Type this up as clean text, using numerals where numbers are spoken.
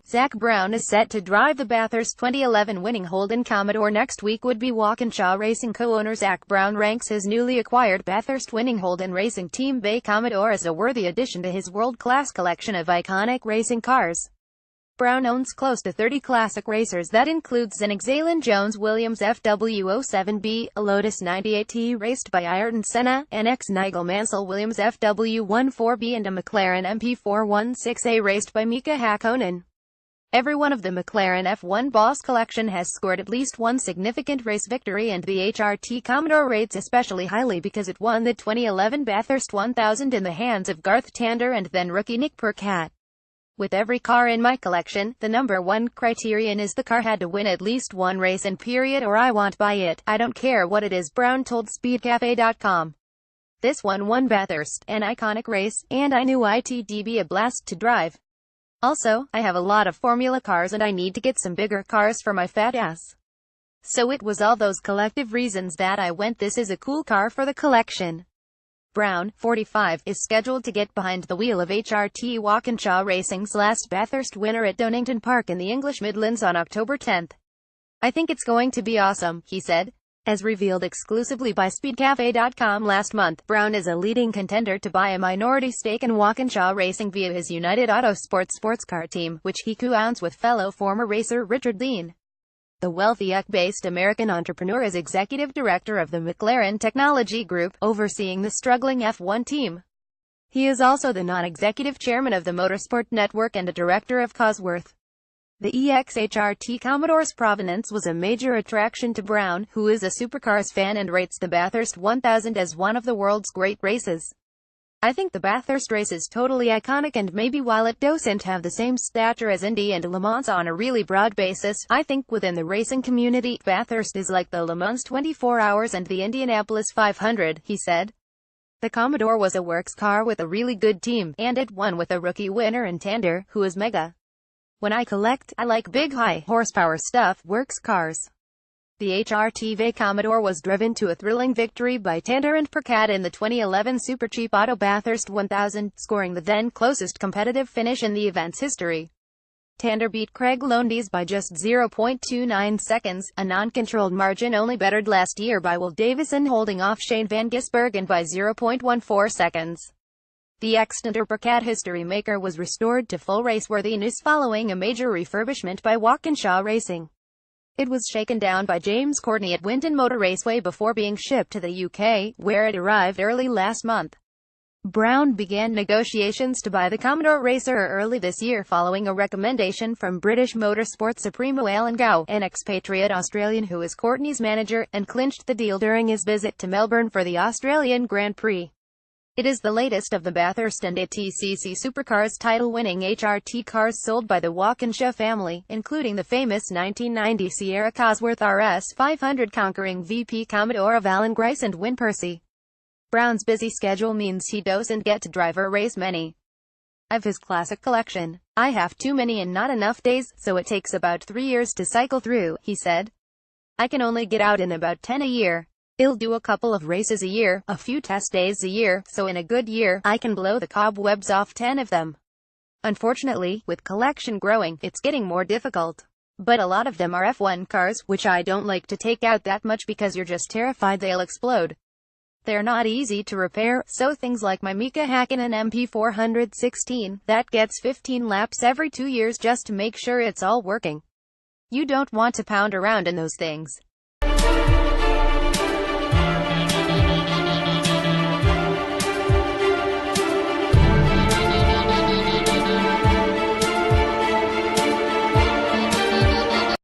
Zak Brown is set to drive the Bathurst 2011 winning Holden Commodore next week. Wouldbe Walkinshaw Racing co-owner Zak Brown ranks his newly acquired Bathurst winning Holden racing team Wouldbe Commodore as a worthy addition to his world-class collection of iconic racing cars. Brown owns close to 30 classic racers that includes Zak Jones Williams FW07B, a Lotus 98T raced by Ayrton Senna, an ex-Nigel Mansell Williams FW14B and a McLaren MP416A raced by Mika Hakkinen. Every one of the McLaren F1 Boss collection has scored at least one significant race victory, and the HRT Commodore rates especially highly because it won the 2011 Bathurst 1000 in the hands of Garth Tander and then rookie Nick Percat. With every car in my collection, the number one criterion is the car had to win at least one race and period, or I won't buy it. I don't care what it is, Brown told SpeedCafe.com. This one won Bathurst, an iconic race, and I knew it'd be a blast to drive. Also, I have a lot of Formula cars and I need to get some bigger cars for my fat ass. So it was all those collective reasons that I went, this is a cool car for the collection. Brown, 45, is scheduled to get behind the wheel of HRT Walkinshaw Racing's last Bathurst winner at Donington Park in the English Midlands on October 10. I think it's going to be awesome, he said. As revealed exclusively by SpeedCafe.com last month, Brown is a leading contender to buy a minority stake in Walkinshaw Racing via his United Autosport sports car team, which he co-owns with fellow former racer Richard Dean. The wealthy UK-based American entrepreneur is executive director of the McLaren Technology Group, overseeing the struggling F1 team. He is also the non-executive chairman of the Motorsport Network and a director of Cosworth. The ex-HRT Commodore's provenance was a major attraction to Brown, who is a supercars fan and rates the Bathurst 1000 as one of the world's great races. I think the Bathurst race is totally iconic, and maybe while it doesn't have the same stature as Indy and Le Mans on a really broad basis, I think within the racing community, Bathurst is like the Le Mans 24 Hours and the Indianapolis 500, he said. The Commodore was a works car with a really good team, and it won with a rookie winner in Tander, who is mega. When I collect, I like big high-horsepower stuff, works cars. The HRT Commodore was driven to a thrilling victory by Tander and Percat in the 2011 Super Cheap Auto Bathurst 1000, scoring the then closest competitive finish in the event's history. Tander beat Craig Lowndes by just 0.29 seconds, a non-controlled margin only bettered last year by Will Davison holding off Shane van Gisbergen by 0.14 seconds. The ex-Tander Percat history maker was restored to full raceworthiness following a major refurbishment by Walkinshaw Racing. It was shaken down by James Courtney at Winton Motor Raceway before being shipped to the UK, where it arrived early last month. Brown began negotiations to buy the Commodore racer early this year following a recommendation from British Motorsport Supremo Alan Gow, an expatriate Australian who is Courtney's manager, and clinched the deal during his visit to Melbourne for the Australian Grand Prix. It is the latest of the Bathurst and ATCC Supercars title-winning HRT cars sold by the Walkinshaw family, including the famous 1990 Sierra Cosworth RS 500 conquering VP Commodore of Alan Grice and Win Percy. Brown's busy schedule means he doesn't get to drive or race many of his classic collection. I have too many and not enough days, so it takes about 3 years to cycle through, he said. I can only get out in about 10 a year. I'll do a couple of races a year, a few test days a year, so in a good year, I can blow the cobwebs off 10 of them. Unfortunately, with collection growing, it's getting more difficult. But a lot of them are F1 cars, which I don't like to take out that much because you're just terrified they'll explode. They're not easy to repair, so things like my Mika Hakkinen MP416, that gets 15 laps every 2 years just to make sure it's all working. You don't want to pound around in those things.